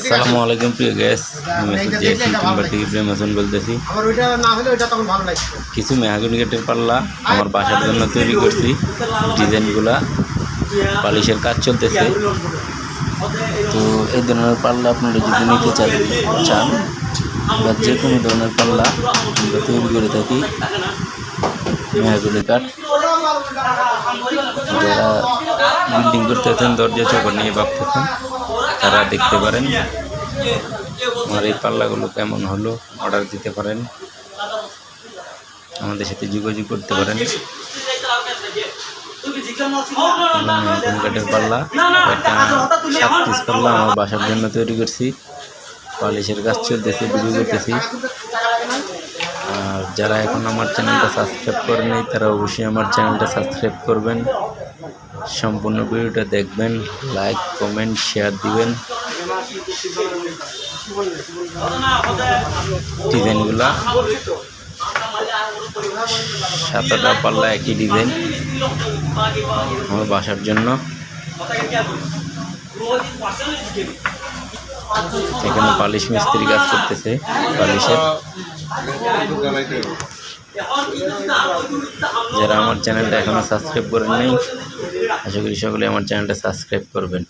আসসালামু আলাইকুম প্রিয় গ্যাস, আমি মেসেজ জেসি টিম্বার থেকে ইব্রাহিম হাসান বলতেছি। কিছু মেহাগনি কাঠের পাল্লা আমার বাসার জন্য তৈরি করছি। ডিজাইনগুলা পালিশের কাজ চলতেছে। তো এই ধরনের পাল্লা আপনারা যদি নিতে চান বা যে কোনো ধরনের পাল্লা আমরা তৈরি করে থাকি মেহাগনি কাঠ। যারা বিল্ডিং করতেছেন, দরজা চৌকাঠ নিয়ে ভাবতেছেন, তারা দেখতে পারেন আমার এই পাল্লাগুলো কেমন হলো, অর্ডার দিতে পারেন, আমাদের সাথে যোগাযোগ করতে পারেন। কাঠের পাল্লা 7 পিস পাল্লা আমার বাসার জন্য তৈরি করছি। পালিশের কাজ চলতেছে, ভিডিও করতেছি। আর যারা এখন আমার চ্যানেলটা সাবস্ক্রাইব করেনি তারা অবশ্যই আমার চ্যানেলটা সাবস্ক্রাইব করবেন, সম্পূর্ণ ভিডিওটা দেখবেন, লাইক কমেন্ট শেয়ার দিবেন। ডিজাইনগুলা 7টা পাল্লা একই ডিজাইন আমার বাসার জন্য। এখানে পালিশ মিস্ত্রি কাজ করতেছে পালিশের। যারা আমার চ্যানেলটা এখনো সাবস্ক্রাইব করেন নাই, আশা করি সকলে আমার চ্যানেলটা সাবস্ক্রাইব করবেন।